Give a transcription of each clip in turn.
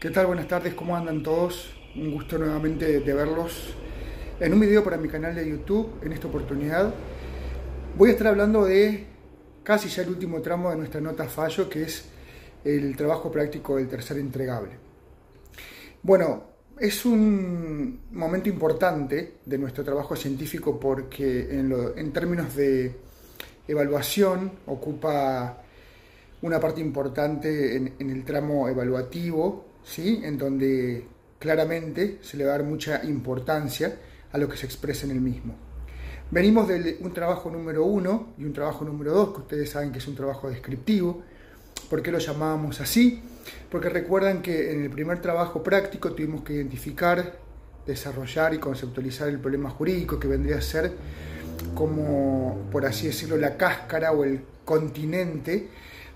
¿Qué tal? Buenas tardes, ¿cómo andan todos? Un gusto nuevamente de verlos en un video para mi canal de YouTube. En esta oportunidad voy a estar hablando de casi ya el último tramo de nuestra nota fallo, que es el trabajo práctico del tercer entregable. Bueno, es un momento importante de nuestro trabajo científico porque en términos de evaluación ocupa una parte importante en el tramo evaluativo, ¿sí? En donde claramente se le va a dar mucha importancia a lo que se expresa en el mismo. Venimos de un trabajo número 1 y un trabajo número 2, que ustedes saben que es un trabajo descriptivo. ¿Por qué lo llamábamos así? Porque recuerdan que en el primer trabajo práctico tuvimos que identificar, desarrollar y conceptualizar el problema jurídico, que vendría a ser como, por así decirlo, la cáscara o el continente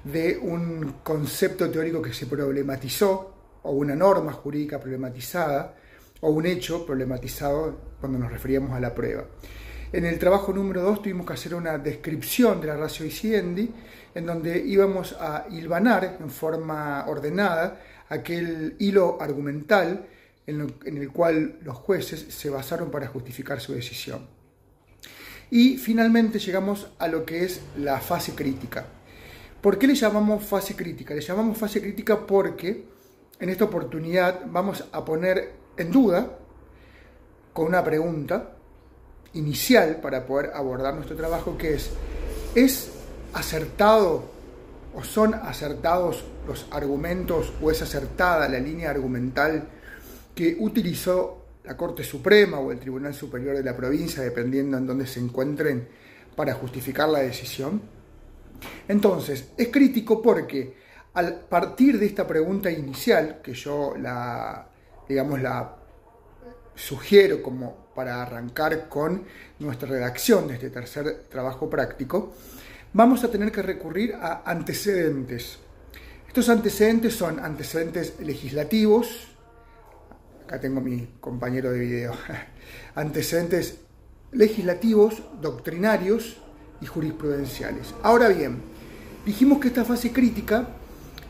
de un concepto teórico que se problematizó, o una norma jurídica problematizada, o un hecho problematizado cuando nos referíamos a la prueba. En el trabajo número 2 tuvimos que hacer una descripción de la ratio Decidendi, en donde íbamos a hilvanar en forma ordenada aquel hilo argumental en el cual los jueces se basaron para justificar su decisión. Y finalmente llegamos a lo que es la fase crítica. ¿Por qué le llamamos fase crítica? Le llamamos fase crítica porque en esta oportunidad vamos a poner en duda, con una pregunta inicial para poder abordar nuestro trabajo, que ¿es acertado o son acertados los argumentos o es acertada la línea argumental que utilizó la Corte Suprema o el Tribunal Superior de la provincia, dependiendo en dónde se encuentren, para justificar la decisión? Entonces, es crítico porque al partir de esta pregunta inicial, que yo la sugiero como para arrancar con nuestra redacción de este tercer trabajo práctico, vamos a tener que recurrir a antecedentes. Estos antecedentes son antecedentes legislativos. Acá tengo mi compañero de video. Antecedentes legislativos, doctrinarios y jurisprudenciales. Ahora bien, dijimos que esta fase crítica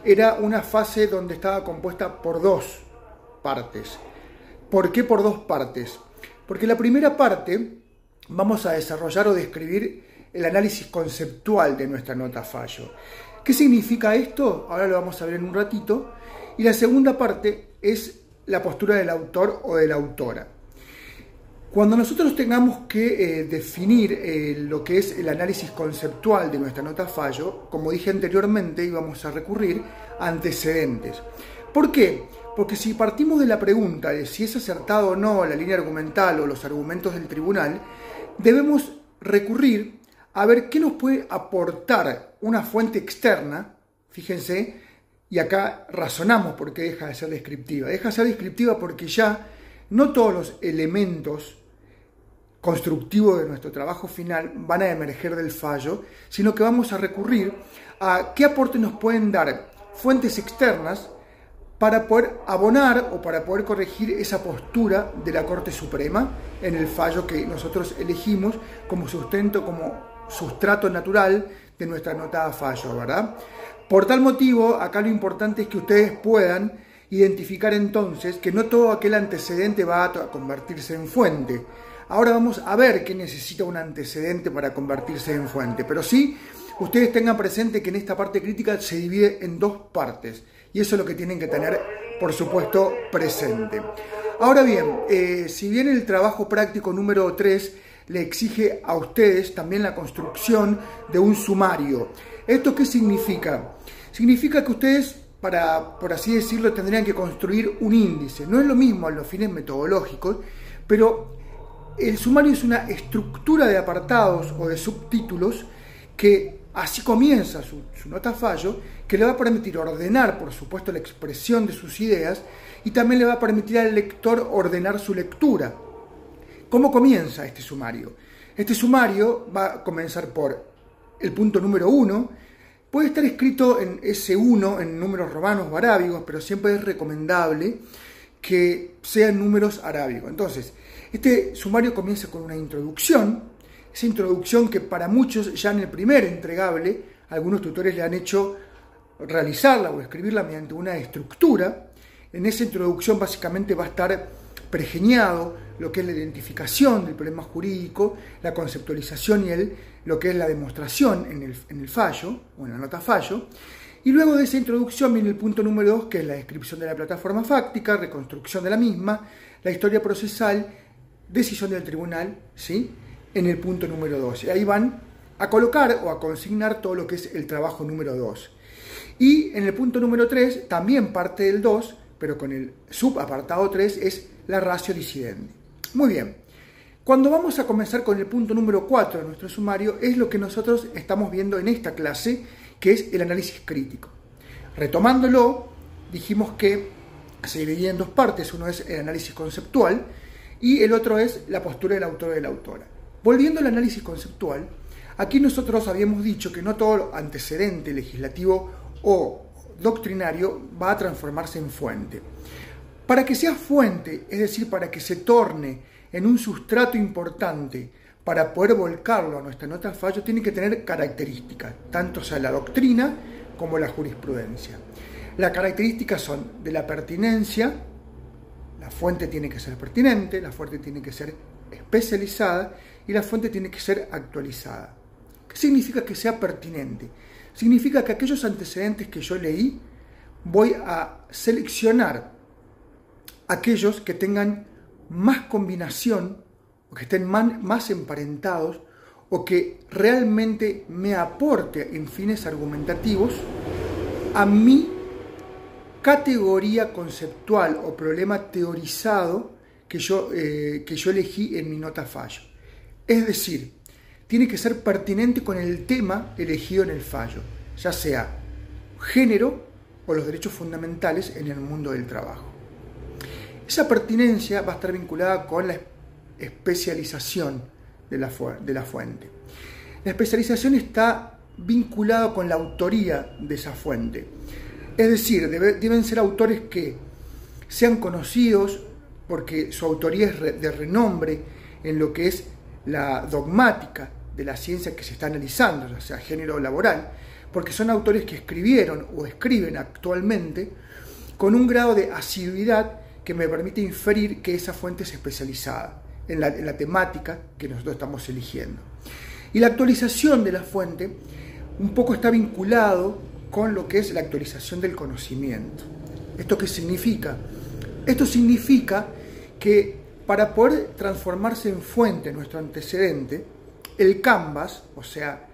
era una fase donde estaba compuesta por dos partes. ¿Por qué por dos partes? Porque la primera parte vamos a desarrollar o describir el análisis conceptual de nuestra nota fallo. ¿Qué significa esto? Ahora lo vamos a ver en un ratito. Y la segunda parte es la postura del autor o de la autora. Cuando nosotros tengamos que definir lo que es el análisis conceptual de nuestra nota fallo, como dije anteriormente, íbamos a recurrir a antecedentes. ¿Por qué? Porque si partimos de la pregunta de si es acertado o no la línea argumental o los argumentos del tribunal, debemos recurrir a ver qué nos puede aportar una fuente externa. Fíjense, y acá razonamos por qué deja de ser descriptiva. Deja de ser descriptiva porque ya no todos los elementos constructivos de nuestro trabajo final van a emerger del fallo, sino que vamos a recurrir a qué aporte nos pueden dar fuentes externas para poder abonar o para poder corregir esa postura de la Corte Suprema en el fallo que nosotros elegimos como sustento, como sustrato natural de nuestra nota a fallo, ¿verdad? Por tal motivo, acá lo importante es que ustedes puedan identificar entonces que no todo aquel antecedente va a convertirse en fuente. Ahora vamos a ver qué necesita un antecedente para convertirse en fuente, pero sí, ustedes tengan presente que en esta parte crítica se divide en dos partes, y eso es lo que tienen que tener, por supuesto, presente. Ahora bien, si bien el trabajo práctico número 3 le exige a ustedes también la construcción de un sumario. ¿Esto qué significa? Significa que ustedes, por así decirlo, tendrían que construir un índice. No es lo mismo a los fines metodológicos, pero el sumario es una estructura de apartados o de subtítulos que así comienza su nota fallo, que le va a permitir ordenar, por supuesto, la expresión de sus ideas y también le va a permitir al lector ordenar su lectura. ¿Cómo comienza este sumario? Este sumario va a comenzar por el punto número 1. Puede estar escrito en S1 en números romanos o arábigos, pero siempre es recomendable que sean números arábigos. Entonces, este sumario comienza con una introducción, esa introducción que para muchos ya en el primer entregable, algunos tutores le han hecho realizarla o escribirla mediante una estructura. En esa introducción básicamente va a estar pergeñado lo que es la identificación del problema jurídico, la conceptualización y lo que es la demostración en el fallo, o en la nota fallo. Y luego de esa introducción viene el punto número 2, que es la descripción de la plataforma fáctica, reconstrucción de la misma, la historia procesal, decisión del tribunal, ¿sí?, en el punto número 2. Y ahí van a colocar o a consignar todo lo que es el trabajo número 2. Y en el punto número 3, también parte del 2, pero con el subapartado 3, es la ratio disidente. Muy bien. Cuando vamos a comenzar con el punto número 4 de nuestro sumario, es lo que nosotros estamos viendo en esta clase, que es el análisis crítico. Retomándolo, dijimos que se dividía en dos partes. Uno es el análisis conceptual y el otro es la postura del autor o de la autora. Volviendo al análisis conceptual, aquí nosotros habíamos dicho que no todo antecedente legislativo o doctrinario va a transformarse en fuente. Para que sea fuente, es decir, para que se torne en un sustrato importante para poder volcarlo a nuestra nota fallo, tiene que tener características, tanto sea la doctrina como la jurisprudencia. Las características son de la pertinencia, la fuente tiene que ser pertinente, la fuente tiene que ser especializada y la fuente tiene que ser actualizada. ¿Qué significa que sea pertinente? Significa que aquellos antecedentes que yo leí voy a seleccionar aquellos que tengan más combinación o que estén más emparentados o que realmente me aporte en fines argumentativos a mi categoría conceptual o problema teorizado que yo elegí en mi nota fallo. Es decir, tiene que ser pertinente con el tema elegido en el fallo, ya sea género o los derechos fundamentales en el mundo del trabajo. Esa pertinencia va a estar vinculada con la especialización de la fuente. La especialización está vinculada con la autoría de esa fuente. Es decir, deben ser autores que sean conocidos porque su autoría es de renombre en lo que es la dogmática de la ciencia que se está analizando, ya sea género o laboral, porque son autores que escribieron o escriben actualmente con un grado de asiduidad que me permite inferir que esa fuente es especializada en la temática que nosotros estamos eligiendo. Y la actualización de la fuente un poco está vinculado con lo que es la actualización del conocimiento. ¿Esto qué significa? Esto significa que para poder transformarse en fuente nuestro antecedente, el canvas, o sea,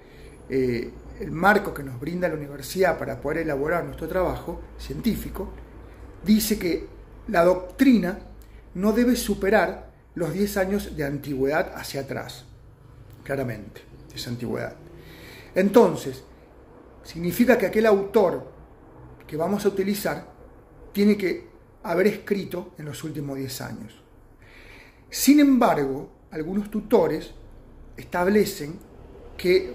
el marco que nos brinda la universidad para poder elaborar nuestro trabajo científico, dice que la doctrina no debe superar los 10 años de antigüedad hacia atrás, claramente, esa antigüedad. Entonces, significa que aquel autor que vamos a utilizar tiene que haber escrito en los últimos 10 años. Sin embargo, algunos tutores establecen que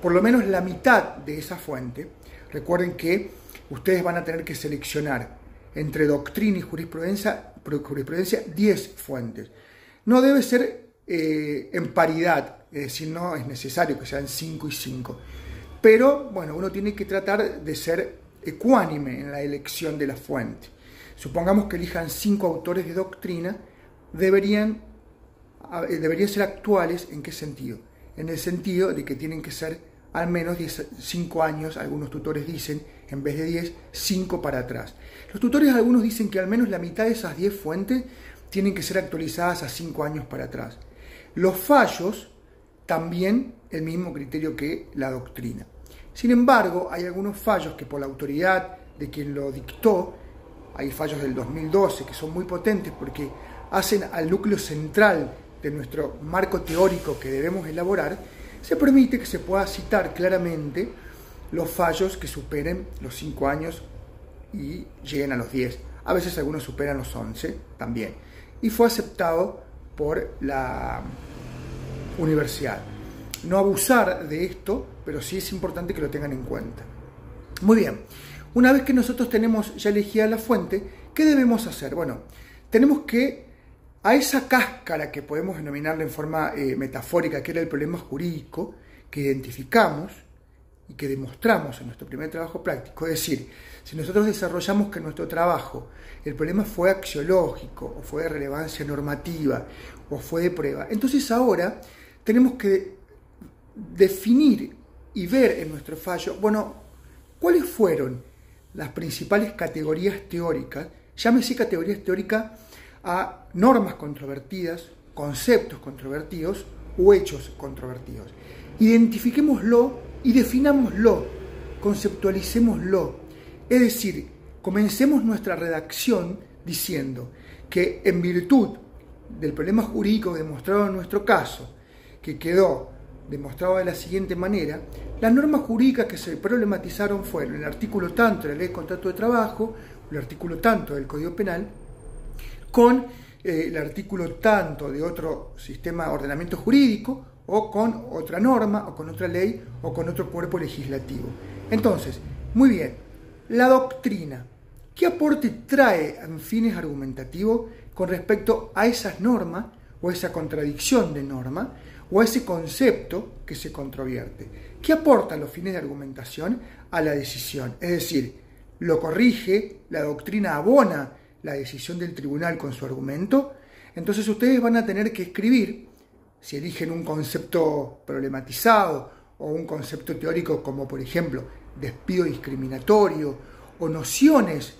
por lo menos la mitad de esa fuente, recuerden que ustedes van a tener que seleccionar entre doctrina y jurisprudencia 10 fuentes. No debe ser en paridad, es decir, no es necesario que sean 5 y 5. Pero, bueno, uno tiene que tratar de ser ecuánime en la elección de la fuente. Supongamos que elijan 5 autores de doctrina, deberían ser actuales. ¿En qué sentido? En el sentido de que tienen que ser al menos 5 años, algunos tutores dicen, en vez de 10, 5 para atrás. Los tutores algunos dicen que al menos la mitad de esas 10 fuentes tienen que ser actualizadas a 5 años para atrás. Los fallos, también el mismo criterio que la doctrina. Sin embargo, hay algunos fallos que por la autoridad de quien lo dictó, hay fallos del 2012 que son muy potentes porque hacen al núcleo central de nuestro marco teórico que debemos elaborar, se permite que se pueda citar claramente los fallos que superen los 5 años y lleguen a los 10. A veces algunos superan los 11 también. Y fue aceptado por la universidad. No abusar de esto, pero sí es importante que lo tengan en cuenta. Muy bien, una vez que nosotros tenemos ya elegida la fuente, ¿qué debemos hacer? Bueno, tenemos que a esa cáscara que podemos denominarla en forma metafórica, que era el problema jurídico que identificamos y que demostramos en nuestro primer trabajo práctico, es decir, si nosotros desarrollamos que en nuestro trabajo el problema fue axiológico, o fue de relevancia normativa, o fue de prueba, entonces ahora tenemos que definir y ver en nuestro fallo, bueno, ¿cuáles fueron las principales categorías teóricas? Llámese categorías teóricas a normas controvertidas, conceptos controvertidos o hechos controvertidos. Identifiquémoslo y definámoslo, conceptualicémoslo. Es decir, comencemos nuestra redacción diciendo que en virtud del problema jurídico demostrado en nuestro caso, que quedó demostrado de la siguiente manera, las normas jurídicas que se problematizaron fueron el artículo tanto de la Ley de Contrato de Trabajo, el artículo tanto del Código Penal, con el artículo tanto de otro sistema de ordenamiento jurídico, o con otra norma, o con otra ley, o con otro cuerpo legislativo. Entonces, muy bien, la doctrina, ¿qué aporte trae en fines argumentativos con respecto a esas normas, o esa contradicción de norma, o a ese concepto que se controvierte? ¿Qué aportan los fines de argumentación a la decisión? Es decir, ¿lo corrige? ¿La doctrina abona la decisión del tribunal con su argumento? Entonces ustedes van a tener que escribir, si eligen un concepto problematizado o un concepto teórico como por ejemplo despido discriminatorio o nociones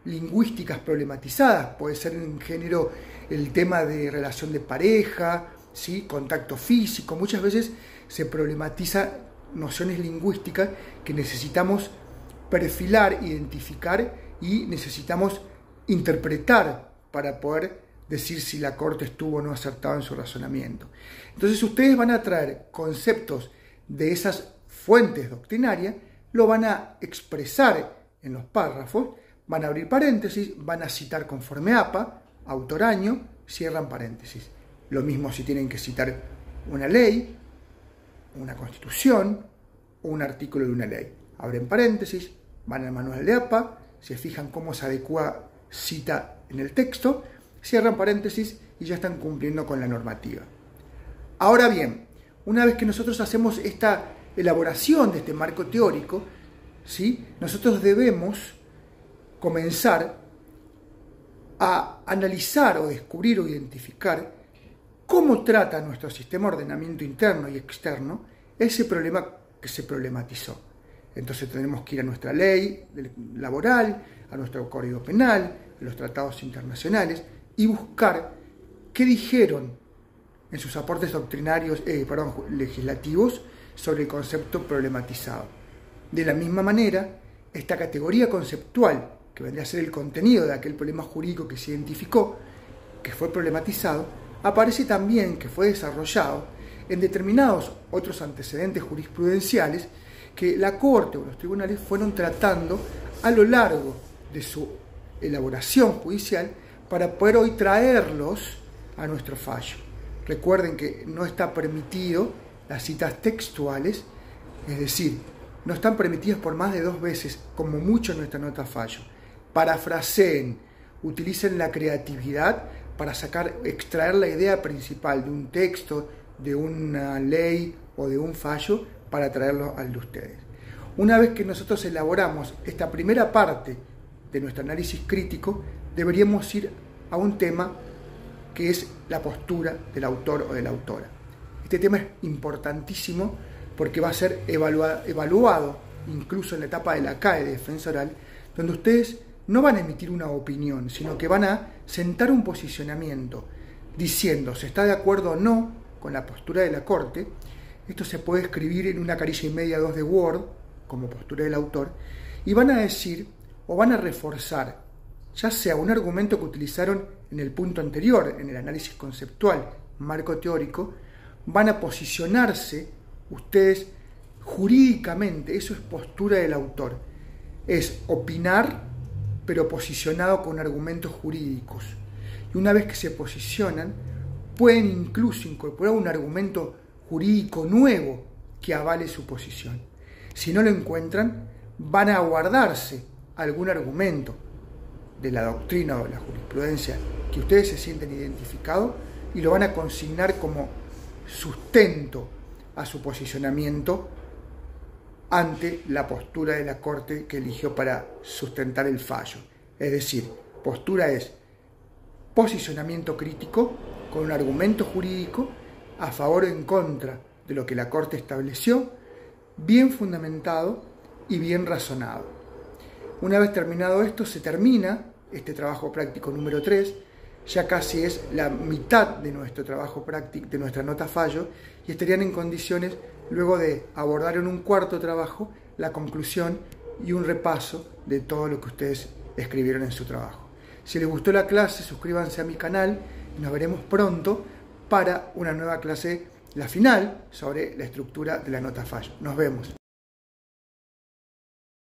lingüísticas problematizadas, puede ser en género el tema de relación de pareja, ¿sí? Contacto físico, muchas veces se problematiza nociones lingüísticas que necesitamos perfilar, identificar y necesitamos interpretar para poder decir si la Corte estuvo o no acertada en su razonamiento. Entonces ustedes van a traer conceptos de esas fuentes doctrinarias, lo van a expresar en los párrafos, van a abrir paréntesis, van a citar conforme APA, autor año, cierran paréntesis. Lo mismo si tienen que citar una ley, una constitución o un artículo de una ley. Abren paréntesis, van al manual de APA, se fijan cómo se adecua cita en el texto, cierran paréntesis y ya están cumpliendo con la normativa. Ahora bien, una vez que nosotros hacemos esta elaboración de este marco teórico, ¿sí? Nosotros debemos comenzar a analizar o descubrir o identificar cómo trata nuestro sistema de ordenamiento interno y externo ese problema que se problematizó. Entonces tenemos que ir a nuestra ley laboral, a nuestro Código Penal, a los tratados internacionales y buscar qué dijeron en sus aportes doctrinarios, legislativos sobre el concepto problematizado. De la misma manera, esta categoría conceptual, que vendría a ser el contenido de aquel problema jurídico que se identificó, que fue problematizado, aparece también que fue desarrollado en determinados otros antecedentes jurisprudenciales que la Corte o los tribunales fueron tratando a lo largo de su elaboración judicial para poder hoy traerlos a nuestro fallo. Recuerden que no está permitido las citas textuales, es decir, no están permitidas por más de 2 veces, como mucho en nuestra nota fallo. Parafraseen, utilicen la creatividad para extraer la idea principal de un texto, de una ley o de un fallo para traerlo al de ustedes. Una vez que nosotros elaboramos esta primera parte de nuestro análisis crítico, deberíamos ir a un tema que es la postura del autor o de la autora. Este tema es importantísimo porque va a ser evaluado incluso en la etapa de la CAE de defensa oral, donde ustedes no van a emitir una opinión, sino que van a sentar un posicionamiento diciendo si está de acuerdo o no con la postura de la Corte. Esto se puede escribir en una carilla y media 2 de Word como postura del autor, y van a decir o van a reforzar ya sea un argumento que utilizaron en el punto anterior, en el análisis conceptual, marco teórico, van a posicionarse ustedes jurídicamente. Eso es postura del autor, es opinar pero posicionado con argumentos jurídicos, y una vez que se posicionan pueden incluso incorporar un argumento jurídico nuevo que avale su posición. Si no lo encuentran, van a guardarse algún argumento de la doctrina o de la jurisprudencia que ustedes se sienten identificados y lo van a consignar como sustento a su posicionamiento ante la postura de la Corte que eligió para sustentar el fallo. Es decir, postura es posicionamiento crítico con un argumento jurídico a favor o en contra de lo que la Corte estableció, bien fundamentado y bien razonado. Una vez terminado esto, se termina este trabajo práctico número 3, ya casi es la mitad de nuestro trabajo práctico, de nuestra nota fallo, y estarían en condiciones luego de abordar en un cuarto trabajo la conclusión y un repaso de todo lo que ustedes escribieron en su trabajo. Si les gustó la clase, suscríbanse a mi canal y nos veremos pronto para una nueva clase, la final, sobre la estructura de la nota fallo. Nos vemos.